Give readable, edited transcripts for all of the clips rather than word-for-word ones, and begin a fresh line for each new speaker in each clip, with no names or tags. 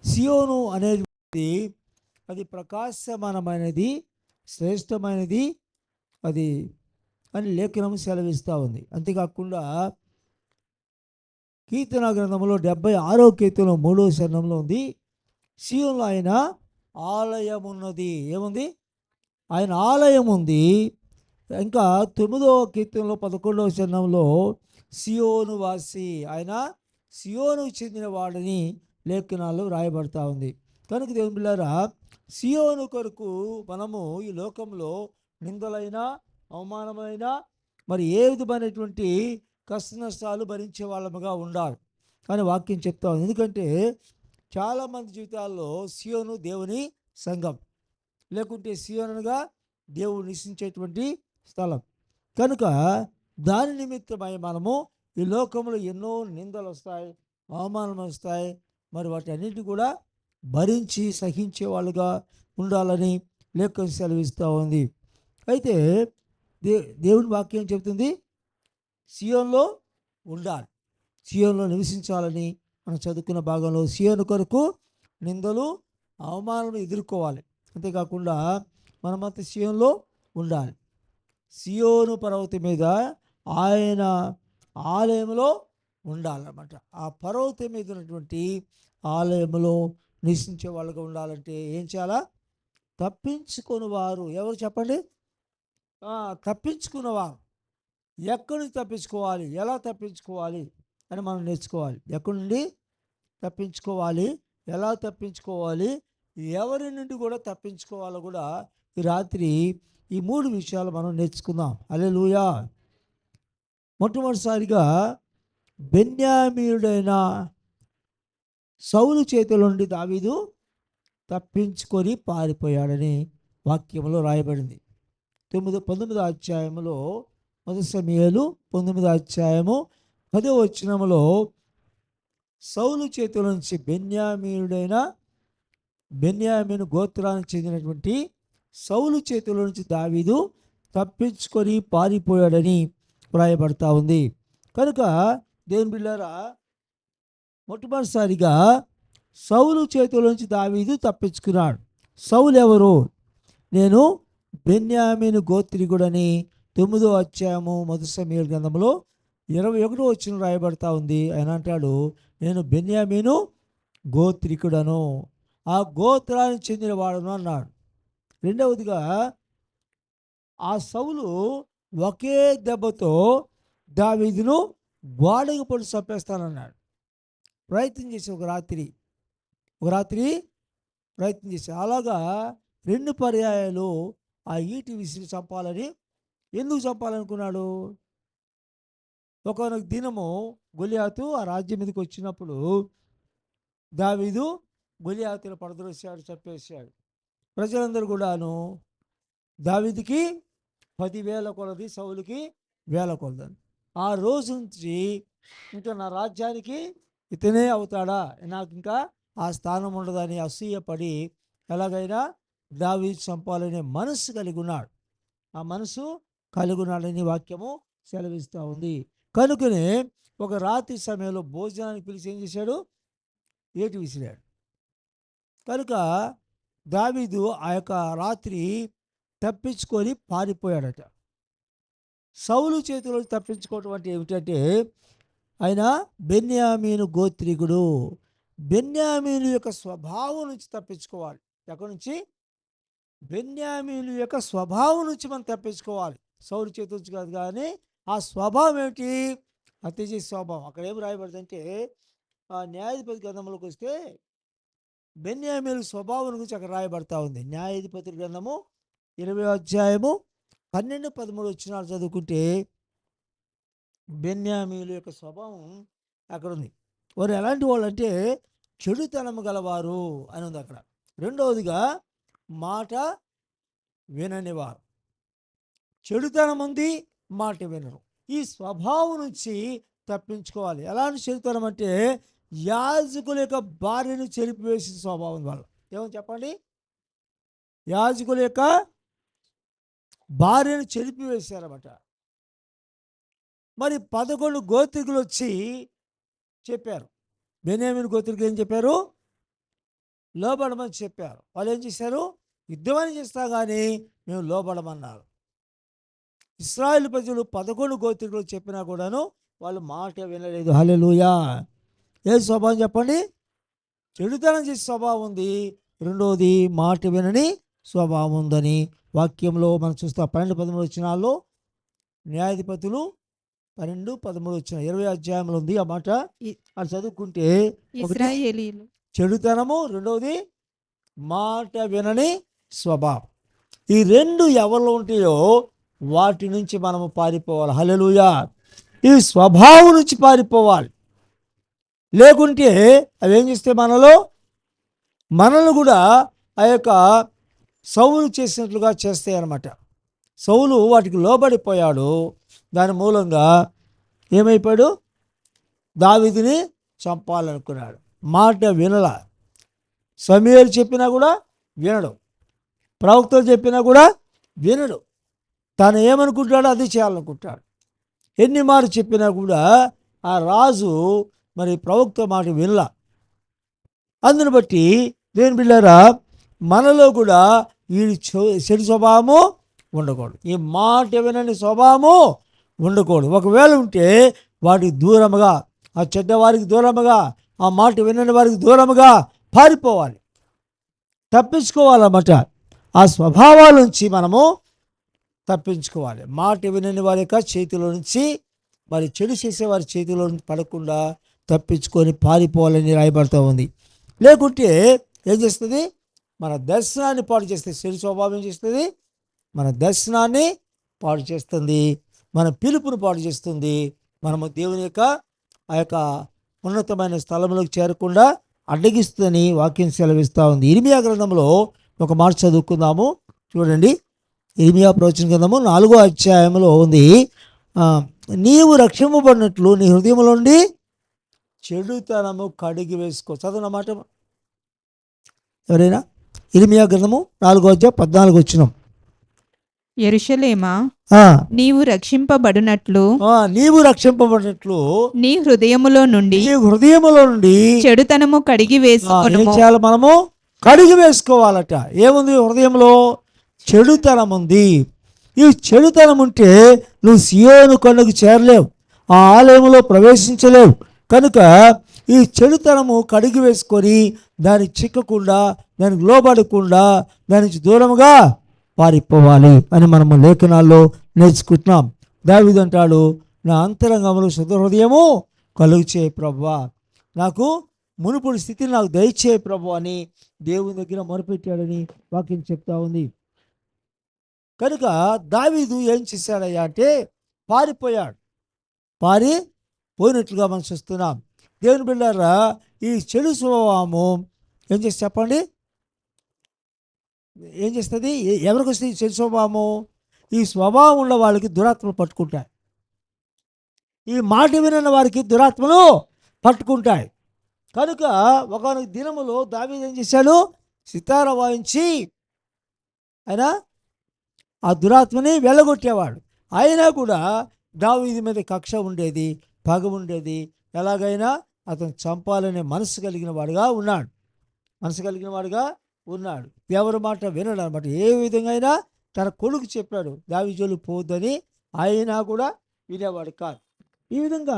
సియోను అనేది అది ప్రకాశమానమైనది, శ్రేష్టమైనది అది అని లేఖనం సెలవిస్తూ ఉంది. అంతేకాకుండా కీర్తన గ్రంథంలో 76వ కీర్తనలో 3వ చరణంలో ఉంది, సియోనులో ఆయన ఆలయం ఉన్నది. ఏముంది? ఆయన ఆలయం ఉంది. ఇంకా 9వ కీర్తనలో 11వ చరణంలో సియోను వాసి, ఆయన సియోనుకు చెందిన వాడిని లేఖనాలు రాయబడతా ఉంది. కనుక దేవుని బిడ్డలారా, సియోను కొరకు మనము ఈ లోకంలో నిందలైన, అవమానమైన, మరి ఏ విధమైనటువంటి కష్ట నష్టాలు భరించే వాళ్ళముగా ఉండాలి అని వాక్యం చెప్తా ఉంది. ఎందుకంటే చాలామంది జీవితాల్లో సియోను దేవుని సంఘం, లేకుంటే సియోనుగా దేవుడు నివసించేటువంటి స్థలం. కనుక దాని నిమిత్తమై మనము ఈ లోకంలో ఎన్నో నిందలు వస్తాయి, అవమానాలు వస్తాయి. మరి వాటి అన్నింటినీ కూడా భరించి సహించే వాళ్ళుగా ఉండాలని లేఖనం సెలవిస్తూ ఉంది. అయితే దేవుని వాక్యం చెబుతుంది, సియోన్లో ఉండాలి, సియోన్లో నివసించాలని. మనం చదువుకున్న భాగంలో సియోను కొరకు నిందలు, అవమానాలను ఎదుర్కోవాలి. అంతేకాకుండా మనమంతా సియోన్లో ఉండాలి. సియోను పర్వతం మీద ఆయన ఆలయంలో ఉండాలన్నమాట. ఆ పర్వతం మీద ఉన్నటువంటి ఆలయంలో నివసించే వాళ్ళుగా ఉండాలంటే ఏం చేయాలా? తప్పించుకుని వారు ఎవరు చెప్పండి? తప్పించుకున్నవారు. ఎక్కడి నుంచి తప్పించుకోవాలి, ఎలా తప్పించుకోవాలి అని మనం నేర్చుకోవాలి. ఎక్కడి నుండి తప్పించుకోవాలి, ఎలా తప్పించుకోవాలి, ఎవరి నుండి కూడా తప్పించుకోవాలో కూడా ఈ రాత్రి ఈ 3 విషయాలు మనం నేర్చుకుందాం. హల్లెలూయా. మొట్టమొదటిసారిగా బెన్యామీనుడైన సౌలు చేతుల నుండి దావీదు తప్పించుకొని పారిపోయాడని వాక్యంలో రాయబడింది. 19వ అధ్యాయంలో 1 సమూయేలు 19వ అధ్యాయము 10వ వచనంలో సౌలు చేతుల నుంచి బెన్యామీను గోత్రానికి చెందినటువంటి సౌలు చేతుల నుంచి దావీదు తప్పించుకొని పారిపోయాడని వ్రాయబడతా ఉంది. కనుక దేవుని బిడ్డలారా, మొట్టమొదటిసారిగా సౌలు చేతుల నుంచి దావీదు తప్పించుకున్నాడు. సౌలు ఎవరు? నేను బెన్యామీను గోత్రికుడని 9వ అధ్యాయము 1 సమూయేలు గ్రంథంలో 21వ వచనం రాయబడతా ఉంది. ఆయన అంటాడు, నేను బెన్యామీను గోత్రికుడను, ఆ గోత్రానికి చెందిన వాడును అన్నాడు. రెండవదిగా, ఆ సౌలు ఒకే దెబ్బతో దావీదును గోడకు పొడి చంపేస్తానన్నాడు. ప్రయత్నం చేసి ఒక రాత్రి ప్రయత్నం చేసి అలాగా 2 పర్యాయాలు ఆ ఈటి విసిరి చంపాలని. ఎందుకు చంపాలనుకున్నాడు? ఒకనొక దినము గొలియాతు ఆ రాజ్యం మీదకి వచ్చినప్పుడు దావీదు గొలియాతును పడద్రోశాడు, చంపేశాడు. ప్రజలందరూ కూడాను దావీదుకి 10,000 కొలది, సౌలుకి 1,000 కొలది. ఆ రోజు నుంచి ఇంకా నా రాజ్యానికి ఇతనే అవుతాడా, నాకు ఇంకా ఆ స్థానం ఉండదని అసూయపడి ఎలాగైనా దావీదు చంపాలనే మనసు కలిగి ఉన్నాడు. ఆ మనసు కలిగి ఉన్నాడని వాక్యము సెలవిస్తూ ఉంది. కనుకనే ఒక రాత్రి సమయంలో భోజనానికి పిలిచి ఏం చేశాడు? ఏటి విసిరాడు. కనుక దావీదు ఆ యొక్క రాత్రి తప్పించుకొని పారిపోయాడట. సౌలు చేతిలో తప్పించుకోవటం అంటే ఏమిటంటే, ఆయన బెన్యామీను గోత్రికుడు. బెన్యామీను యొక్క స్వభావం నుంచి తప్పించుకోవాలి. ఎక్కడి నుంచి? బెన్యామీను యొక్క స్వభావం నుంచి మనం తప్పించుకోవాలి. సౌలు చేతి నుంచి కాదు. కానీ ఆ స్వభావం ఏమిటి? హత్య చేసే స్వభావం. అక్కడ ఏం రాయబడిందంటే, ఆ న్యాయాధిపతి గ్రంథంలోకి వస్తే బెన్యామీను స్వభావం గురించి అక్కడ రాయబడతా ఉంది. న్యాయాధిపతి గ్రంథము 20వ అధ్యాయము 12, 13 వచనాలు చదువుకుంటే బెన్యామీను యొక్క స్వభావం అక్కడ ఉంది. వారు ఎలాంటి వాళ్ళు అంటే చెడుతనము గలవారు అని ఉంది అక్కడ. రెండవదిగా మాట విననివారు. చెడుతనం ఉంది, మాట వినరు. ఈ స్వభావం నుంచి తప్పించుకోవాలి. ఎలాంటి చెడుతనం అంటే యాజకుల యొక్క భార్యను చెరిపివేసిన స్వభావం వల్ల. ఏమని చెప్పండి? యాజకుల యొక్క భార్యను చెరిపివేశారన్నమాట. మరి 11 గోత్రికులు వచ్చి చెప్పారు. బెన్యామీను గోత్రికులు ఏం చెప్పారు? లోబడమని చెప్పారు. వాళ్ళు ఏం చేశారు? యుద్ధమని చేస్తా కానీ మేము లోబడమన్నారు. ఇశ్రాయేలు ప్రజలు 11 గోత్రికులు చెప్పినా కూడాను వాళ్ళు మాట వినలేదు. హల్లెలూయా. ఏ స్వభావం చెప్పండి? చెడుతనం చేసే స్వభావం ఉంది. రెండోది మాట వినని స్వభావం ఉందని వాక్యంలో మనం చూస్తాం. 12-13 వచనాల్లో న్యాయాధిపతులు 12-13 వచ్చిన 20 అధ్యాయంలో ఉంది ఆ మాట. అది చదువుకుంటే
ఇశ్రాయేలీయులు
చెడుతనము, రెండవది మాట వినని స్వభావం. ఈ రెండు ఎవరిలో ఉంటాయో వాటి నుంచి మనము పారిపోవాలి. హల్లెలూయా. ఈ స్వభావం నుంచి పారిపోవాలి. లేకుంటే అవి ఏం చేస్తే మనల్ని కూడా ఆ యొక్క సౌలు చేసినట్లుగా చేస్తాయి అన్నమాట. సౌలు వాటికి లోబడిపోయాడు. దాని మూలంగా ఏమైపోయాడు? దావీదుని చంపాలనుకున్నాడు. మాట వినల. సమూయేలు చెప్పినా కూడా వినడు, ప్రవక్తలు చెప్పినా కూడా వినడు. తాను ఏమనుకుంటాడో అది చేయాలనుకుంటాడు. ఎన్ని మారు చెప్పినా కూడా ఆ రాజు మరి ప్రవక్త మాట వినల. అందుని బట్టి దేవుని బిడ్డలారా, మనలో కూడా ఈ చెడు స్వభావము ఉండకూడదు. ఈ మాట వినని స్వభావము ఉండకూడదు. ఒకవేళ ఉంటే వాటికి దూరముగా, ఆ చెడ్డవారికి దూరముగా, ఆ మాట వినని వారికి దూరముగా పారిపోవాలి, తప్పించుకోవాలన్నమాట. ఆ స్వభావాల నుంచి మనము తప్పించుకోవాలి. మాట వినని వారి యొక్క చేతిలో నుంచి, మరి చెడు చేసే వారి చేతిలో నుంచి పడకుండా తప్పించుకొని పారిపోవాలని రాయబడుతూ ఉంది. లేకుంటే ఏం చేస్తుంది? మన దర్శనాన్ని పాడు చేస్తుంది. చెడు స్వభావం ఏం చేస్తుంది? మన దర్శనాన్ని పాడు చేస్తుంది, మన పిలుపును పాడు చేస్తుంది. మనము దేవుని యొక్క ఆ యొక్క ఉన్నతమైన స్థలంలోకి చేరకుండా అడ్డగిస్తుందని వాక్యం సెలవిస్తూ ఉంది. ఇర్మియా గ్రంథంలో ఒక మాట చదువుకుందాము. చూడండి, ఇర్మియా ప్రవచన గ్రంథము 4వ అధ్యాయంలో ఉంది. నీవు రక్షింపబడినట్లు నీ హృదయంలో నుండి చెడుతనము కడిగి వేసుకో. చదువునమాట ఎవరైనా. ఇర్మియా గ్రంథము 4వ అధ్యాయం 14 వచనం.
యెరూషలేమా, నీవు రక్షింపబడినట్లు
నీ
హృదయములో నుండి
చెడుతనము
కడిగి వేసుకో.
చేయాలి? మనము కడిగి వేసుకోవాలట. ఏముంది హృదయంలో? చెడుతనం ఉంది. ఈ చెడుతనం ఉంటే నువ్వు సియోను కొండకు చేరలేవు, ఆ ఆలయంలో ప్రవేశించలేవు. కనుక ఈ చెడుతనము కడిగి వేసుకొని దాన్ని చిక్కకుండా, దానికి లోబడకుండా, దాని నుంచి దూరముగా పారిపోవాలి అని మనము లేఖనాల్లో నేర్చుకుంటున్నాం. దావీదు అంటాడు, నా అంతరంగంలో శుద్ధ హృదయము కలుగు చేయి ప్రభువా, నాకు మునుపటి స్థితిని నాకు దయచేయి ప్రభు అని దేవుని దగ్గర మొరపెట్టాడని వాక్యం చెప్తా ఉంది. కనుక దావీదు ఏం చేశాడయ్యా అంటే పారిపోయాడు. పారిపోయినట్లుగా మనం చూస్తున్నాం. దేవుని బిడ్డలారా, ఈ చెడు స్వభావము ఏం చేసి చెప్పండి? ఏం చేస్తుంది? ఎవరికి వస్తుంది చెడు స్వభావము? ఈ స్వభావం ఉన్న వాళ్ళకి దురాత్మలు పట్టుకుంటాయి. ఈ మాట వినని వారికి దురాత్మలు పట్టుకుంటాయి. కనుక ఒకనొక దినములో దావీదు ఏం చేశాడు? సితార వాయించి ఆయన ఆ దురాత్మని వెళ్ళగొట్టేవాడు. అయినా కూడా దావీదు మీద కక్ష ఉండేది, పగ ఉండేది. ఎలాగైనా అతను చంపాలనే మనసు కలిగిన వాడుగా ఉన్నాడు. ఎవరి మాట వినడు అనమాట. ఏ విధంగా అయినా తన కొడుకు చెప్పాడు దావీదు జోలికి పోవద్దని, అయినా కూడా వినేవాడు కాదు. ఈ విధంగా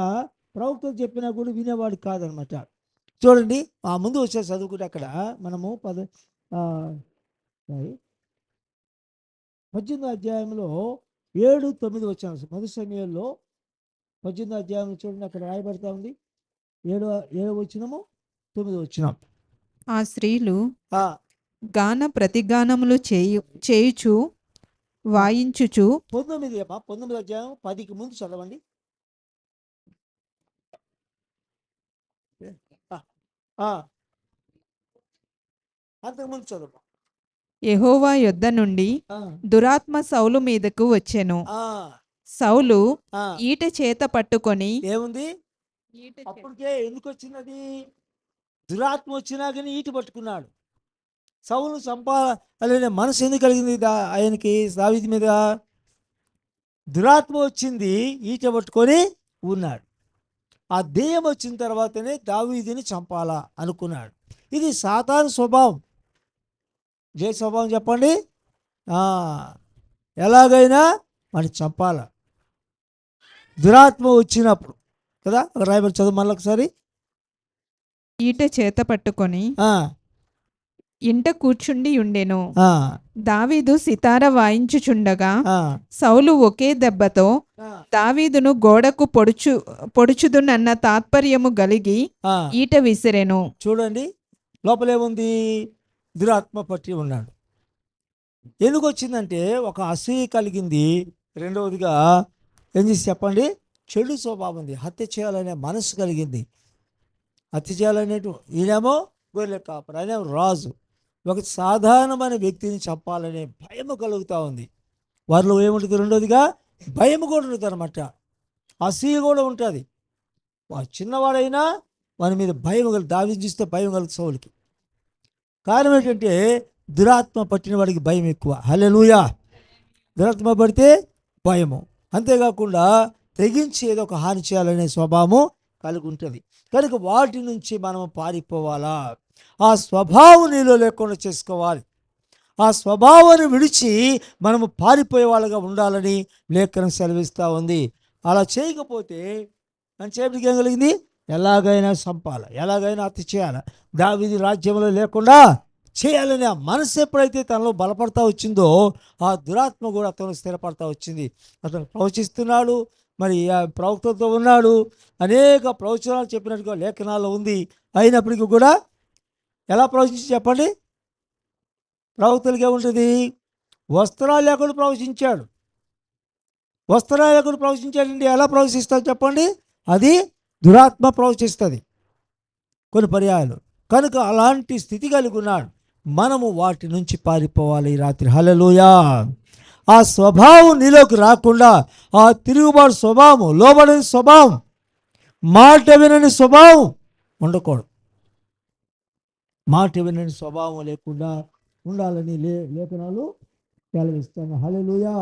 ప్రవక్తలు చెప్పినా కూడా వినేవాడు కాదనమాట. చూడండి, ఆ ముందు వచ్చేసి చదువుకుంటే అక్కడ మనము 18వ అధ్యాయంలో 7-9 వచ్చాము. మొదటి సమయంలో 18వ అధ్యాయంలో చూడండి, అక్కడ రాయబడతా ఉంది. 7వ వచనము 9వ వచనం.
ఆ స్త్రీలు గాన ప్రతిగానములు చేయుచు వాయించుచు
19వ అధ్యాయం 10కి ముందు చదవండి. అంతకుముందు చదువు.
యెహోవా యొద్ద నుండి దురాత్మ సౌలు మీదకు వచ్చెను. సౌలు ఈట చేత పట్టుకొని
ఏముంది? అప్పటికే ఎందుకు వచ్చినది? దురాత్మ వచ్చినా కానీ ఈట పట్టుకున్నాడు. సౌలు చంపాలనే మనసు ఎందుకు కలిగింది ఆయనకి? దావీదు మీద దురాత్మ వచ్చింది, ఈట పట్టుకొని ఉన్నాడు. ఆ దెయ్యం వచ్చిన తర్వాతనే దావీదుని చంపాలా అనుకున్నాడు. ఇది సాతాను స్వభావం. ఏ స్వభావం చెప్పండి? ఎలాగైనా వాడిని చంపాల. దురాత్మ వచ్చినప్పుడు కదా, రాయబడి చదువు మళ్ళీ ఒకసారి.
ఈట చేత పట్టుకొని ఇంట కూర్చుండి ఉండెను. దావీదు సితార వాయించుచుండగా సౌలు ఒకే దెబ్బతో దావీదును గోడకు పొడుచుదునన్న తాత్పర్యము గలిగి ఈట విసిరెను.
చూడండి, లోపలేముంది? దురాత్మ పట్టి ఉన్నాడు. ఎందుకు వచ్చిందంటే ఒక అసూయ కలిగింది. రెండవదిగా ఏం చేసి చెప్పండి, చెడు స్వభావం ఉంది. హత్య చేయాలనే మనసు కలిగింది. హత్య చేయాలనేటు ఈయనేమో గొర్రెల కాపరి, ఆయన రాజు. ఒక సాధారణమైన వ్యక్తిని చంపాలనే భయం కలుగుతూ ఉంది వారిలో. ఏముంటుంది? రెండోదిగా భయం కూడా ఉంటుంది అనమాట. అసూయ కూడా ఉంటుంది. చిన్నవాడైనా వాని మీద భయం దావీదుని చూస్తే భయం కలుగుతుంది సౌలుకి. కారణం ఏంటంటే దురాత్మ పట్టిన వాడికి భయం ఎక్కువ. హల్లెలూయా! దురాత్మ పడితే భయము. అంతేకాకుండా తెగించి ఏదో ఒక హాని చేయాలనే స్వభావం కలిగి ఉంటుంది. కనుక వాటి నుంచి మనం పారిపోవాలా? ఆ స్వభావం నీలో లేకుండా చేసుకోవాలి. ఆ స్వభావాన్ని విడిచి మనము పారిపోయే వాళ్ళగా ఉండాలని లేఖనం సెలవిస్తూ ఉంది. అలా చేయకపోతే మన చేపటికి ఏం కలిగింది? ఎలాగైనా చంపాలి, ఎలాగైనా హత్య చేయాలి, దావీదు రాజ్యంలో లేకుండా చేయాలని ఆ మనసు ఎప్పుడైతే తనలో బలపడతా వచ్చిందో ఆ దురాత్మ కూడా అతను స్థిరపడతా వచ్చింది. అతను ప్రవచిస్తున్నాడు, మరి ఆ ప్రవక్తతో ఉన్నాడు, అనేక ప్రవచనాలు చెప్పినట్టుగా లేఖనాల్లో ఉంది. అయినప్పటికీ కూడా ఎలా ప్రవచించి చెప్పండి? ప్రవక్తలకి ఏముంటుంది? వస్త్రాలు లేకుండా ప్రవచించాడు. వస్త్రాలు లేకుండా ప్రవచించాడండి. ఎలా ప్రవచిస్తాడు చెప్పండి? అది దురాత్మ ప్రవచిస్తుంది కొన్ని పర్యాయాలు. కనుక అలాంటి స్థితి కలిగి ఉన్నాడు. మనము వాటి నుంచి పారిపోవాలి ఈ రాత్రి. హల్లెలూయా! ఆ స్వభావం నీలోకి రాకుండా, ఆ తిరుగుబాటు స్వభావం, లోబడని స్వభావం, మాట వినని స్వభావం ఉండకూడదు. మాట వినని స్వభావం లేకుండా ఉండాలని లేఖనాలు సెలవిస్తాను. హల్లెలూయా!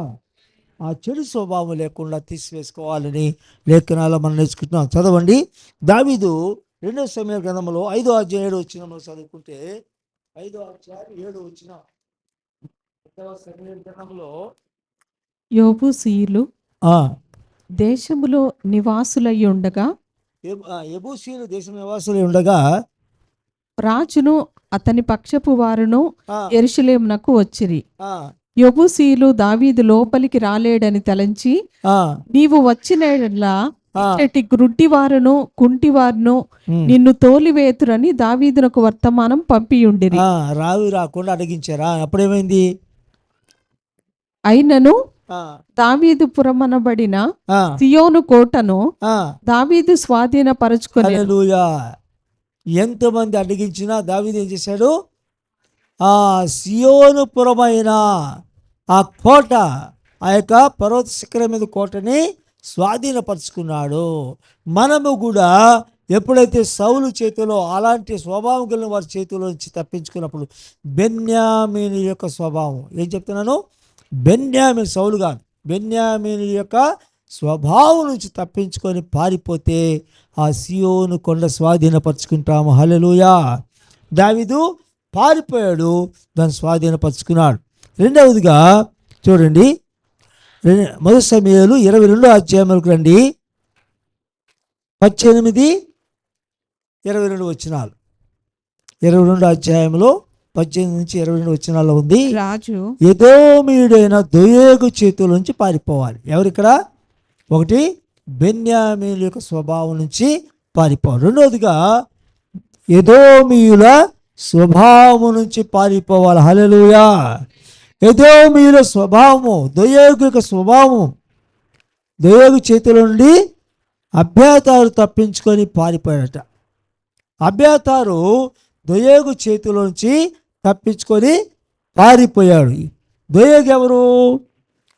ఆ చెడు స్వభావం లేకుండా తీసివేసుకోవాలని లేఖనాలు మనం నేర్చుకుంటున్నాం. చదవండి, దావీదు 2 సమూయేలు గ్రంథంలో 5వ అధ్యాయం 7వ వచనంలో చదువుకుంటే, 5వ అధ్యాయం 7వ వచనం, 2వ సమూయేలు గ్రంథంలో
యెబూసీయులు దేశములో నివాసులై ఉండగా,
యెబూసీయులు దేశం నివాసులై ఉండగా
రాజును అతని పక్షపు వారును యెరూషలేమునకు వచ్చిరి. యెబూసీయులు దావీదు లోపలికి రాలేడని తలంచి, నీవు వచ్చినలా ఇచ్చటి గ్రుడ్డి వారును కుంటి వారును నిన్ను తోలివేతురని దావీదునకు వర్తమానం పంపియుండిరి.
రావి రాకుండా అడిగించారా? అప్పుడేమైంది?
అయినను దావీదు పురమనబడిన సియోను కోటను దావీదు స్వాధీనపరచుకొని.
హల్లెలూయా! ఎంతమంది అడిగించినా దావీదు ఏం చేశాడు? ఆ సియోను పురమైన ఆ కోట, ఆ యొక్క పర్వత శిఖరం మీద కోటని స్వాధీనపరుచుకున్నాడు. మనము కూడా ఎప్పుడైతే సౌలు చేతిలో అలాంటి స్వభావం కలిగిన వారి చేతిలో నుంచి తప్పించుకున్నప్పుడు, బెన్యామీను యొక్క స్వభావం, ఏం చెప్తున్నాను? బెన్యామీను, సౌలు కాదు, బెన్యామీను యొక్క స్వభావం నుంచి తప్పించుకొని పారిపోతే ఆ సియోను కొండ స్వాధీనపరుచుకుంటాము. హల్లెలూయా! దావీదు పారిపోయాడు, దాన్ని స్వాధీనపరుచుకున్నాడు. రెండవదిగా చూడండి, 1 సమూయేలు 22వ అధ్యాయంలోకి రండి. 18, 22 వచనాలు. 22వ అధ్యాయంలో 18 నుంచి 22 వచనాల్లో ఉంది,
రాజు
ఎదోమీయుడైన దోయేగు చేతుల నుంచి పారిపోవాలి. ఎవరిక్కడ? ఒకటి, బెన్యామీను యొక్క స్వభావం నుంచి పారిపోవాలి. రెండవదిగా ఎదోమీయుల స్వభావం నుంచి పారిపోవాలి. హల్లెలూయా! ఎదోమీయుల స్వభావము, దోయేగు యొక్క స్వభావం, దోయేగు చేతుల నుండి అబ్యాతారు తప్పించుకొని పారిపోయాడట. అబ్యాతారు దోయేగు చేతుల నుంచి తప్పించుకొని పారిపోయాడు. దోయేగు ఎవరు?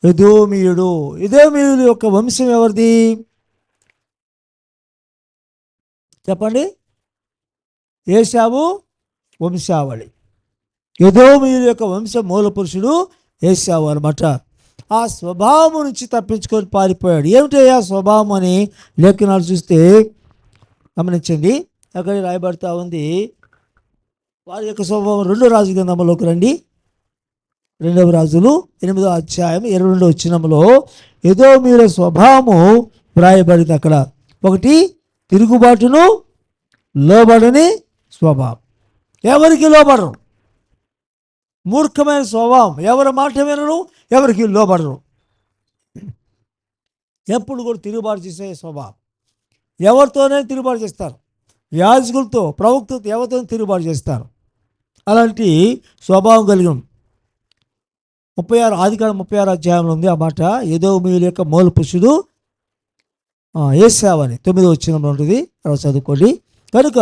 ఎదోమీయుడు. ఎదోమీయుడు యొక్క వంశం ఎవరిది చెప్పండి? ఏశావు వంశావళి. ఎదోమీయుల యొక్క వంశ మూల పురుషుడు ఏశావు అనమాట. ఆ స్వభావం నుంచి తప్పించుకొని పారిపోయాడు. ఏమిటి ఆ స్వభావం అని లేఖనాలు చూస్తే, గమనించండి, అక్కడ రాయబడతా ఉంది వారి యొక్క స్వభావం. 2 రాజుల గ్రంథంలోకి రండి. 2 రాజులు 8వ అధ్యాయం 22వ వచనంలో ఎదోమీయుల స్వభావము వ్రాయబడింది. అక్కడ 1 తిరుగుబాటును, లోబడని స్వభావం. ఎవరికి లోబడరు, మూర్ఖమైన స్వభావం. ఎవరి మాట వినరు, ఎవరికి లోబడరు, ఎప్పుడు కూడా తిరుగుబాటు చేసే స్వభావం. ఎవరితోనే తిరుగుబాటు చేస్తారు, యాజకులతో, ప్రవక్తతో, ఎవరితో తిరుగుబాటు చేస్తారు. అలాంటి స్వభావం కలిగి 36 ఆదికాండం 36 అధ్యాయంలో ఉంది ఆ మాట. ఎదోమీయుల యొక్క మూల పురుషుడు ఏశావు అని 9వ వచనంలో ఉంటుంది, అలా చదువుకోండి. కనుక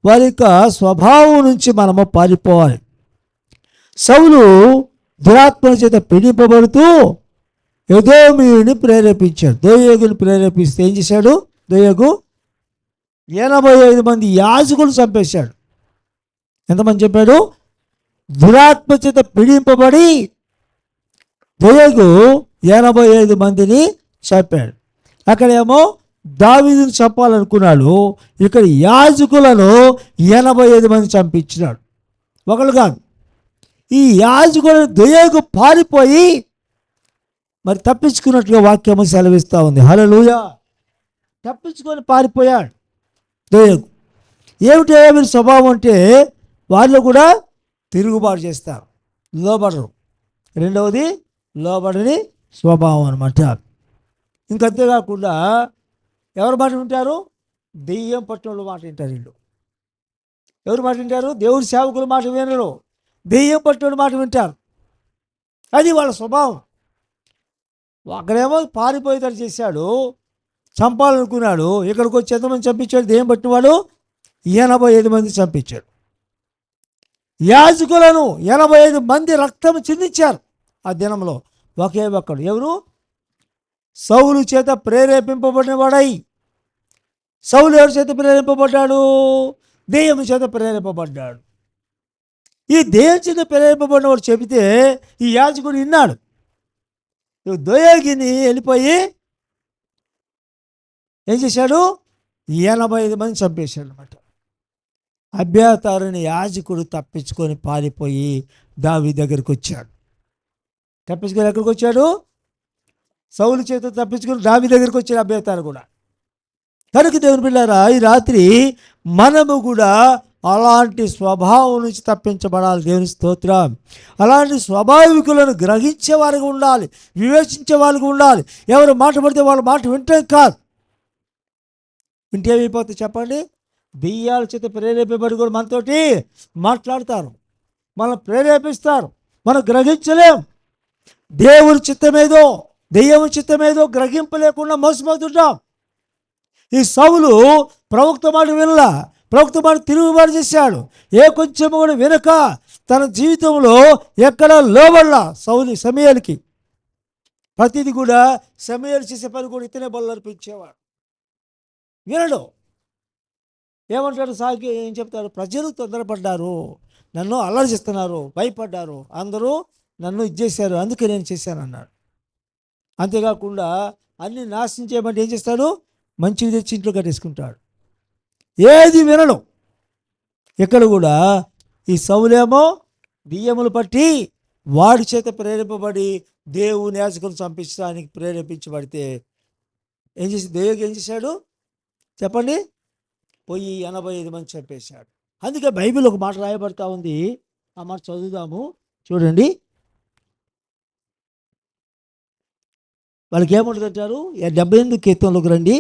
వారి యొక్క స్వభావం నుంచి మనము పారిపోవాలి. సౌలు దురాత్మల చేత పీడింపబడుతూ ఎదోమీయుని ప్రేరేపించాడు. దోయేగుని ప్రేరేపిస్తే ఏం చేశాడు? దోయేగు 85 మంది యాజకులు చంపేశాడు. ఎంతమంది చెప్పాడు? దురాత్మ చేత పీడింపబడి దోయేగు 85 మందిని చంపాడు. అక్కడేమో దావీదుని చంపాలనుకున్నాడు, ఇక్కడ యాజకులను 85 మంది చంపించినాడు. ఒకళ్ళు కాదు. ఈ యాజకులను దోయేగు పారిపోయి మరి తప్పించుకున్నట్టుగా వాక్యము సెలవిస్తూ ఉంది. హల్లెలూయా. తప్పించుకొని పారిపోయాడు దోయేగు. ఏమిటి వీరి స్వభావం అంటే వాళ్ళు కూడా తిరుగుబాటు చేస్తారు, లోబడరు. రెండవది లోబడని స్వభావం అనమాట. ఇంకంతేకాకుండా ఎవరి మాట వింటారు? దెయ్యం పట్టిన మాట వింటారు వీళ్ళు. ఎవరి మాట వింటారు? దేవుడి సేవకుల మాట వినరు, దెయ్యం పట్టిన మాట వింటారు. అది వాళ్ళ స్వభావం. అక్కడేమో పారిపోయేటట్టు చేశాడు, చంపాలనుకున్నాడు. ఇక్కడికి వచ్చి ఎంతమంది చంపించాడు? దెయ్యం పట్టినవాడు 85 మంది చంపించాడు. యాజకులను 85 మంది రక్తం చిందించారు ఆ దినంలో. ఒకే ఒక్కడు. ఎవరు? సౌలు చేత ప్రేరేపింపబడిన వాడై. సౌలు ఎవరి చేత ప్రేరేపింపబడ్డాడు? దెయ్యం చేత ప్రేరేపింపబడ్డాడు. ఈ దెయ్యం చేత ప్రేరేపింపబడిన వాడు చెబితే ఈ యాజకుడు విన్నాడు. దోయేగిని వెళ్ళిపోయి ఏం చేశాడు? 85 మంది చంపేశాడు అనమాట. అబ్యాతారుని యాజకుడు తప్పించుకొని పారిపోయి దావీదు దగ్గరికి వచ్చాడు. తప్పించుకొని ఎక్కడికి వచ్చాడు? సౌలు చేత తప్పించుకొని దావీదు దగ్గరికి వచ్చాడు అబ్యాతారు కూడా. కనుక దేవుని బిడ్డలారా, ఈ రాత్రి మనము కూడా అలాంటి స్వభావం నుంచి తప్పించబడాలి. దేవుని స్తోత్రం. అలాంటి స్వాభావికులను గ్రహించే వారికి ఉండాలి, వివేచించే వాళ్ళకి ఉండాలి. ఎవరు మాట పడితే వాళ్ళ మాట వింటే కాదు. వింటే ఏమైపోతుంది చెప్పండి? దెయ్యాల చేత ప్రేరేపబడి కూడా మనతోటి మాట్లాడతారు, మనం ప్రేరేపిస్తారు, మనం గ్రహించలేం. దేవుని చిత్తమేదో దెయ్యం చిత్తమేదో గ్రహింపలేకుండా మోసపోతుంటాం. ఈ సౌలు ప్రవక్త మాట వినలా, ప్రవక్త మాట తిరుగుబాటు చేశాడు. ఏ కొంచెం కూడా వినక తన జీవితంలో ఎక్కడ లోబడలా. సౌలు సమూయేలుకి ప్రతిది కూడా సమూయేలు చేసే పని కూడా ఇతనే బలు అర్పించేవాడు. వినడు. ఏమంటాడు? సాగి ఏం చెప్తాడు? ప్రజలు తొందరపడ్డారు, నన్ను అల్లరి చేస్తున్నారు, భయపడ్డారు, అందరూ నన్ను ఇచ్చేశారు, అందుకే నేను చేశాను అన్నాడు. అంతేకాకుండా అన్ని నాశనం చేయమంటే ఏం చేస్తాడు? మంచిది తెచ్చి ఇంట్లో కట్టేసుకుంటాడు. ఏది వినడు. ఎక్కడ కూడా ఈ సౌలేమో దెయ్యములు పట్టి వాడి చేత ప్రేరేపబడి దేవుని యాజకులను చంపించడానికి ప్రేరేపించబడితే ఏం చేసి దేవుడికి ఏం చేశాడు చెప్పండి? పోయి 85 మంది చంపేశాడు. అందుకే బైబిల్ ఒక మాట రాయబడతా ఉంది, ఆ మాట చదువుదాము. చూడండి, వాళ్ళకి ఏముంటుంది అంటారు? 78 కీర్తనలోకి రండి,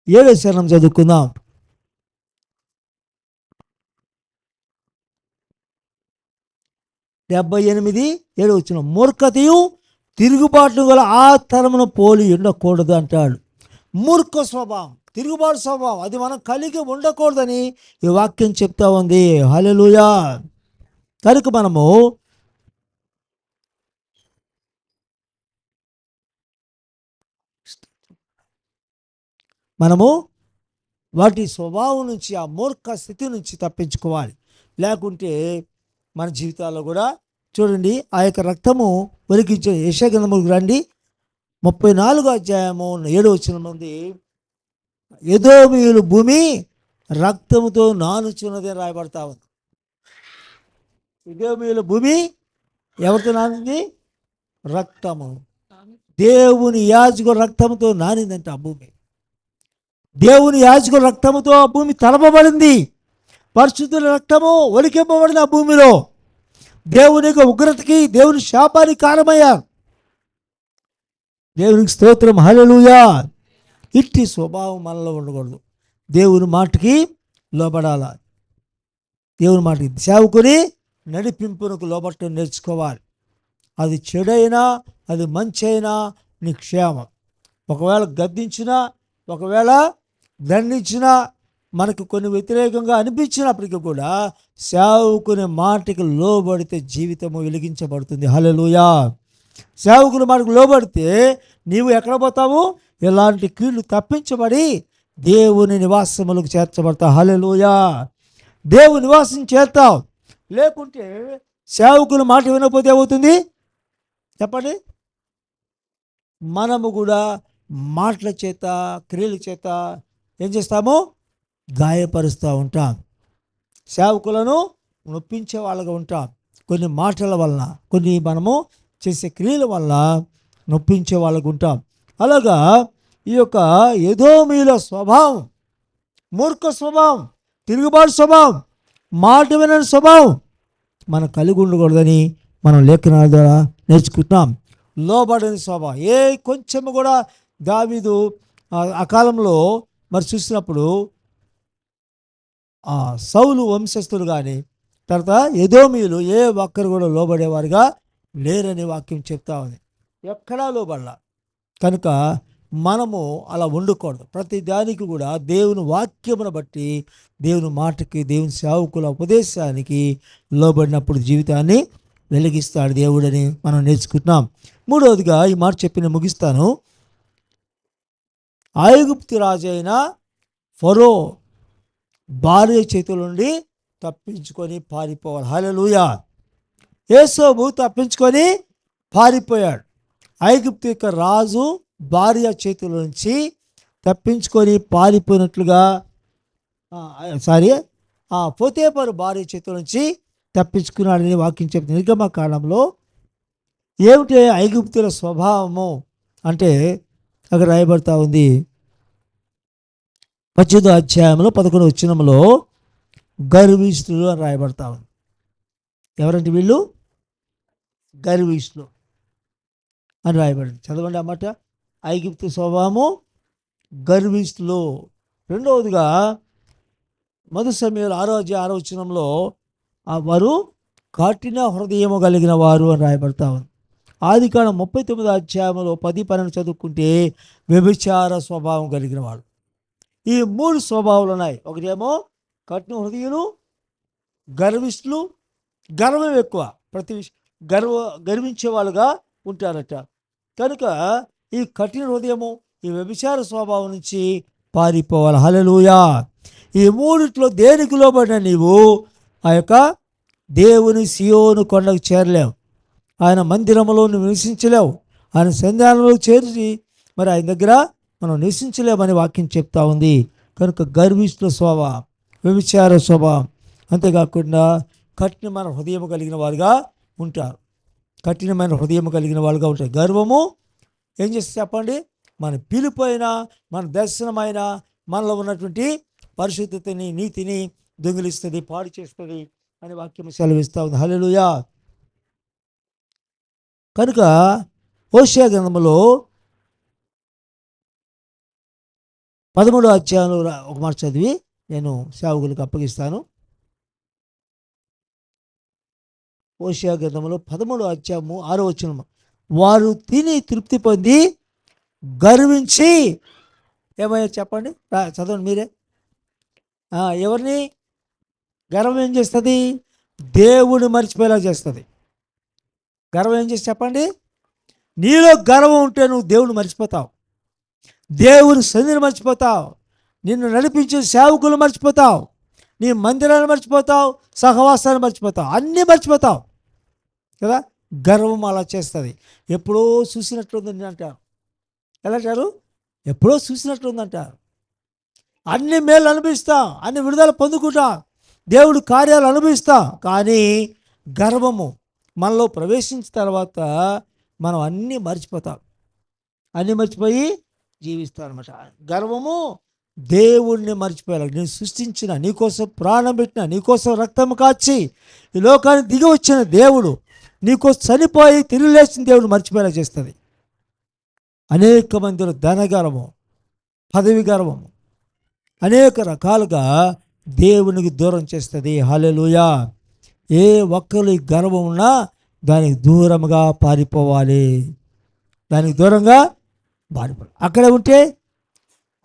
7వ శరణం చదువుకుందాం. 78:7 వచ్చిన మూర్ఖతయు తిరుగుబాటు గల ఆ తరమును పోలి ఉండకూడదు అంటాడు. మూర్ఖ స్వభావం, తిరుగుబాటు స్వభావం అది మనం కలిగి ఉండకూడదని ఈ వాక్యం చెప్తా ఉంది. హల్లెలూయా. కనుక మనము వాటి స్వభావం నుంచి, ఆ మూర్ఖ స్థితి నుంచి తప్పించుకోవాలి. లేకుంటే మన జీవితాల్లో కూడా చూడండి, ఆ యొక్క రక్తము ఒలికించే యెషయా గ్రంథముకు రండి, 34వ అధ్యాయము 7వ వచనం ఉంది. ఎదోమీయుల భూమి రక్తముతో నానుచున్నదే రాయబడతా ఉంది. ఎదోమీయుల భూమి ఎవరితో నానింది? రక్తము. దేవుని యాజకుల రక్తంతో నానిందంట ఆ భూమి. దేవుని యాజకుల రక్తముతో ఆ భూమి తలపబడింది. పరిశుద్ధుల రక్తము ఒలికింపబడిన ఆ భూమిలో దేవుని యొక్క ఉగ్రతకి, దేవుని శాపానికి కారణమయ్యారు. దేవునికి స్తోత్రం, హల్లెలూయా. ఇట్టి స్వభావం మనలో ఉండకూడదు. దేవుని మాటకి లోబడాల. దేవుని మాటకి సేవకుని నడిపింపునకు లోబట్టం నేర్చుకోవాలి. అది చెడైనా అది మంచి అయినా నీ క్షేమం. ఒకవేళ గద్దించినా, ఒకవేళ దండించినా, మనకు కొన్ని వ్యతిరేకంగా అనిపించినప్పటికీ కూడా సేవకుని మాటకి లోబడితే జీవితము వెలిగించబడుతుంది. హల్లెలూయా. సేవకుని మాటకు లోబడితే నీవు ఎక్కడ పోతావు? ఇలాంటి కీళ్ళు తప్పించబడి దేవుని నివాసములకు చేర్చబడతావు. హల్లెలూయా. దేవుని నివాసం చేస్తావు. లేకుంటే సేవకుని మాట వినకపోతే ఏమవుతుంది చెప్పండి? మనము కూడా మాటల చేత, క్రియల చేత ఏం చేస్తాము? గాయపరుస్తూ ఉంటాం. సేవకులను నొప్పించే వాళ్ళగా ఉంటాం. కొన్ని మాటల వలన, కొన్ని మనము చేసే క్రియల వల్ల నొప్పించే వాళ్ళకు ఉంటాం. అలాగా ఈ యొక్క ఎదోమీయుల స్వభావం, మూర్ఖ స్వభావం, తిరుగుబాటు స్వభావం, మాట వినని స్వభావం మనం కలిగి ఉండకూడదని మనం లేఖనాల ద్వారా నేర్చుకుంటున్నాం. లోబడని స్వభావం. కొంచెము కూడా దావీదు ఆ కాలంలో మరి చూసినప్పుడు సౌలు వంశస్థులు కానీ తర్వాత ఎదోమీయులు ఒక్కరు కూడా లోబడేవారుగా లేరని వాక్యం చెప్తా ఉంది. ఎక్కడా లోబడాల. కనుక మనము అలా ఉండకూడదు. ప్రతి దానికి కూడా దేవుని వాక్యమును బట్టి, దేవుని మాటకి, దేవుని సేవకుల ఉపదేశానికి లోబడినప్పుడు జీవితాన్ని వెలిగిస్తాడు దేవుడని మనం నేర్చుకుంటున్నాం. మూడవదిగా ఈ మాట చెప్పి ముగిస్తాను. ఐగుప్తు రాజు అయిన ఫరో భార్య చేతుల నుండి తప్పించుకొని పారిపోవాలి. హల్లెలూయా. యోసేపు తప్పించుకొని పారిపోయాడు. ఐగుప్తు యొక్క రాజు భార్య చేతుల నుంచి తప్పించుకొని పారిపోయినట్లుగా పోతేఫరు భార్య చేతుల నుంచి తప్పించుకున్నాడని వాక్యం చెప్తుంది. నిర్గమకాండంలో ఏమిటి ఐగుప్తుల స్వభావము అంటే అక్కడ రాయబడతా ఉంది. 18వ అధ్యాయంలో 11వ వచనంలో గర్విష్ఠులు అని రాయబడతా ఉంది. ఎవరంటే వీళ్ళు? గర్విష్ఠులు అని రాయబడింది. చదవండి అన్నమాట. ఐగుప్తు స్వభావము, గర్విష్ఠులు. రెండవదిగా 1 సమూయేలు 6వ వచనంలో వారు కఠిన హృదయము కలిగిన వారు అని రాయబడతా ఉంది. ఆదికాండం 39వ అధ్యాయంలో 10-12 చదువుకుంటే వ్యభిచార స్వభావం కలిగిన వాడు. ఈ 3 స్వభావాలు ఉన్నాయి. ఒకటేమో కఠిన హృదయులు, గర్విష్ఠులు. గర్వం ఎక్కువ, ప్రతి గర్వించే వాళ్ళుగా ఉంటారట. కనుక ఈ కఠిన హృదయము, ఈ వ్యభిచార స్వభావం నుంచి పారిపోవాలి. హల్లెలూయా. ఈ మూడిట్లో దేనికి లోబడిన నీవు ఆ యొక్క దేవుని సియోను కొండకు చేరలేవు. ఆయన మందిరంలో నువ్వు నివసించలేవు. ఆయన సన్నిధానంలో చేర్చి మరి ఆయన దగ్గర మనం నివసించలేమని వాక్యం చెప్తా ఉంది. కనుక గర్విష్ఠుల స్వభావం, వ్యభిచార స్వభావం, అంతేకాకుండా కఠినమైన హృదయం కలిగిన వారుగా ఉంటారు. కఠినమైన హృదయం కలిగిన వాళ్ళుగా ఉంటారు. గర్వము ఏం చేస్తే చెప్పండి? మన పిలుపైనా, మన దర్శనమైనా, మనలో ఉన్నటువంటి పరిశుద్ధతని, నీతిని దొంగిలిస్తుంది, పాడు చేస్తుంది అని వాక్యం సెలవిస్తూ ఉంది. హల్లెలూయా. కనుక హోషేయ గ్రంథంలో 13వ అధ్యాయంలో ఒక మాట చదివి నేను సేవకులకు అప్పగిస్తాను. హోషేయ గ్రంథంలో 13వ అధ్యాయము 6వ వచనం, వారు తిని తృప్తి పొంది గర్వించి ఏమయ్యా చెప్పండి, చదవండి మీరే. ఎవరిని గర్వం ఏం చేస్తుంది? దేవుని మర్చిపోయేలా చేస్తుంది. గర్వం ఏం చేసి చెప్పండి? నీలో గర్వం ఉంటే నువ్వు దేవుని మర్చిపోతావు, దేవుని సన్నిధిని మర్చిపోతావు, నిన్ను నడిపించే సేవకులు మర్చిపోతావు, నీ మందిరాన్ని మర్చిపోతావు, సహవాసాన్ని మర్చిపోతావు, అన్నీ మర్చిపోతావు కదా. గర్వం అలా చేస్తుంది. ఎప్పుడో చూసినట్లుందని అంటారు. ఎలా అంటారు? ఎప్పుడో చూసినట్లుందంటారు. అన్ని మేలు అనుభవిస్తాం, అన్ని విడుదల పొందుకుంటాం, దేవుడు కార్యాలు అనుభవిస్తాం. కానీ గర్వము మనలో ప్రవేశించిన తర్వాత మనం అన్నీ మర్చిపోతాం, అన్నీ మర్చిపోయి జీవిస్తాం అనమాట. గర్వము దేవుణ్ణి మర్చిపోయాలి. నేను సృష్టించిన, నీకోసం ప్రాణం పెట్టిన, నీకోసం రక్తం కాచి ఈ లోకానికి దిగి వచ్చిన దేవుడు, నీకోసం చనిపోయి తిరిగి లేచిన దేవుడు మర్చిపోయేలా చేస్తుంది. అనేక మందిలో ధన గర్వం, పదవి గర్వం అనేక రకాలుగా దేవునికి దూరం చేస్తుంది. హల్లెలూయా. ఏ ఒక్కరు ఈ గర్వం ఉన్నా దానికి దూరంగా పారిపోవాలి, దానికి దూరంగా పారిపోవాలి. అక్కడే ఉంటే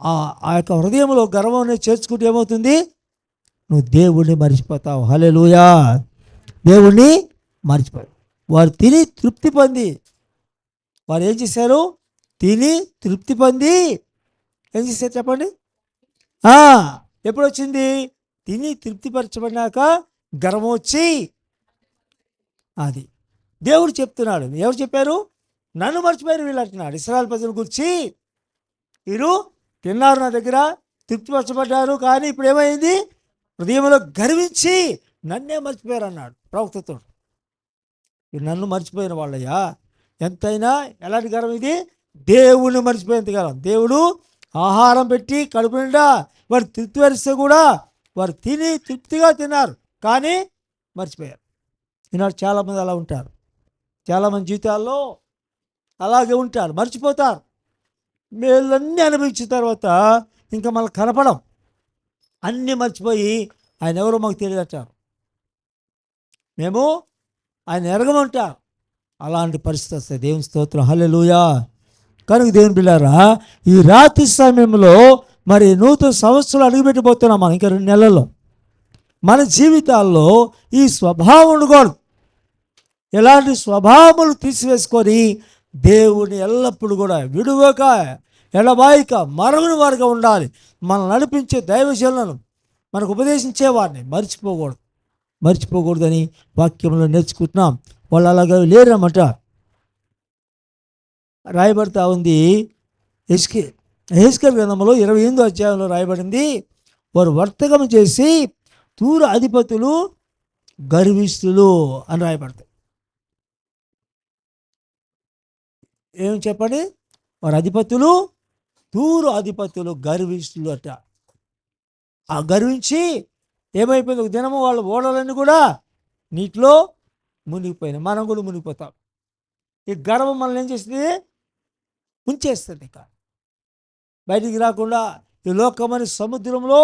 ఆ యొక్క హృదయంలో గర్వం అనేది చేర్చుకుంటే ఏమవుతుంది? నువ్వు దేవుణ్ణి మర్చిపోతావు. హల్లెలూయా. దేవుణ్ణి మర్చిపోయావు. వారు తిని తృప్తి పొంది, వారు ఏం చేశారు? తిని తృప్తి పొంది ఏం చేశారు చెప్పండి? ఎప్పుడు వచ్చింది? తిని తృప్తిపరచబడినాక గర్వం వచ్చి, అది దేవుడు చెప్తున్నాడు. ఎవరు చెప్పారు? నన్ను మర్చిపోయారు వీళ్ళు అంటున్నాడు. ఇశ్రాయేలు ప్రజల గురించి, వీరు తిన్నారు, నా దగ్గర తృప్తిపరచబడ్డారు, కానీ ఇప్పుడు ఏమైంది? హృదయంలో గర్వించి నన్నే మర్చిపోయారు అన్నాడు ప్రవక్తతో. నన్ను మర్చిపోయిన వాళ్ళయ్యా. ఎంతైనా ఎలాంటి గర్వం ఇది? దేవుణ్ణి మర్చిపోయేంత గర్వం. దేవుడు ఆహారం పెట్టి కడుపు నిండా వారు తృప్తిపరిస్తే కూడా వారు తిని తృప్తిగా తిన్నారు, కానీ మర్చిపోయారు. ఈనాడు చాలామంది అలా ఉంటారు. చాలామంది జీవితాల్లో అలాగే ఉంటారు, మర్చిపోతారు. మేళ్ళన్నీ అనుభవించిన తర్వాత ఇంకా మనకు కనపడం, అన్నీ మర్చిపోయి ఆయన ఎవరో మాకు తెలియదు అంటారు, మేము ఆయన ఎరగమంటారు. అలాంటి పరిస్థితి వస్తుంది. దేవుని స్తోత్రం. హల్లెలూయా. కనుక దేవుని బిడ్డలారా, ఈ రాత్రి సమయంలో మరి నూతన సంవత్సరాలు అడుగుపెట్టిపోతున్నాం మనం. ఇంకా 2 నెలల్లో మన జీవితాల్లో ఈ స్వభావం ఉండకూడదు. ఎలాంటి స్వభావములు తీసివేసుకొని దేవుని ఎల్లప్పుడూ కూడా విడువక ఎడబాయిక మరవని వారిగా ఉండాలి. మనం నడిపించే దైవజనులను, మనకు ఉపదేశించే వారిని మర్చిపోకూడదని వాక్యంలో నేర్చుకుంటున్నాం. వాళ్ళు అలాగే లేరన్నమాట. రాయబడతా ఉంది యెహెజ్కేలు గ్రంథంలో 28వ అధ్యాయంలో రాయబడింది, వారు వర్తకం చేసి తూరు అధిపతులు గర్విష్ఠులు అని రాయబడతాయి. ఏమి చెప్పండి? వారి అధిపతులు, తూరు అధిపతులు గర్విష్ఠులు అట. ఆ గర్వించి ఏమైపోయింది? ఒక దినము వాళ్ళ ఓడలన్నీ కూడా నీటిలో మునిగిపోయినాయి. మనం కూడా మునిగిపోతాం. ఈ గర్వం మనల్ని ఏం చేస్తుంది? ముంచేస్తుంది. ఇక బయటికి రాకుండా ఈ లోకమని సముద్రంలో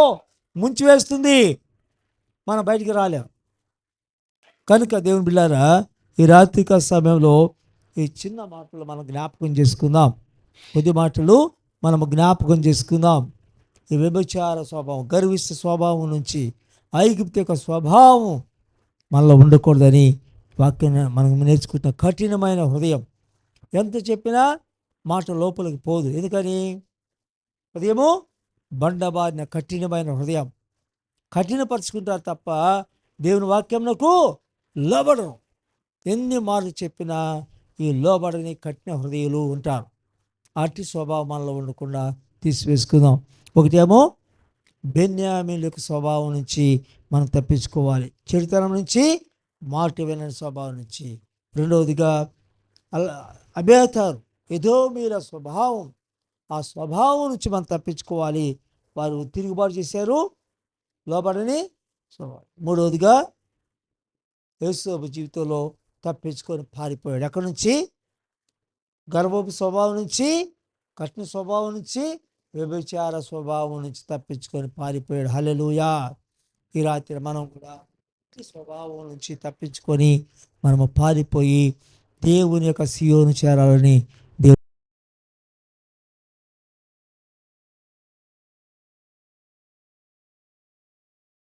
ముంచివేస్తుంది. మనం బయటికి రాలేం. కనుక దేవుని బిడ్డలారా, ఈ రాత్రికాల సమయంలో ఈ చిన్న మాటలు మనం జ్ఞాపకం చేసుకుందాం. కొద్ది మాటలు మనము జ్ఞాపకం చేసుకుందాం. ఈ వ్యభిచార స్వభావం, గర్విష్ట స్వభావం నుంచి, ఐగుప్తు యొక్క స్వభావం మనలో ఉండకూడదని వాక్యం మనం నేర్చుకుంటున్న కఠినమైన హృదయం. ఎంత చెప్పినా మాట లోపలికి పోదు. ఎందుకని? హృదయము బండబారిన కఠినమైన హృదయం. కఠినపరుచుకుంటారు తప్ప దేవుని వాక్యంకు లోబడరు. ఎన్ని మాటలు చెప్పినా ఈ లోబడని కఠిన హృదయులు ఉంటారు. అట్టి స్వభావం మనలో ఉండకుండా తీసివేసుకుందాం. ఒకటేమో బెన్యామీను యొక్క స్వభావం నుంచి మనం తప్పించుకోవాలి, చెడుతనం నుంచి, మాట వినని స్వభావం నుంచి. రెండవదిగా అబేతారు ఎదోమీయుల స్వభావం, ఆ స్వభావం నుంచి మనం తప్పించుకోవాలి. వారు తిరుగుబాటు చేశారు, లోబడని స్వభావం. మూడవదిగా యేసోబు జీవితంలో తప్పించుకొని పారిపోయాడు. ఎక్కడి నుంచి? గర్వపు స్వభావం నుంచి, కఠిన స్వభావం నుంచి, వ్యభిచార స్వభావం నుంచి తప్పించుకొని పారిపోయాడు. హల్లెలూయా. ఈ రాత్రి మనం కూడా ఈ స్వభావం నుంచి తప్పించుకొని మనము పారిపోయి దేవుని యొక్క సియోను చేరాలని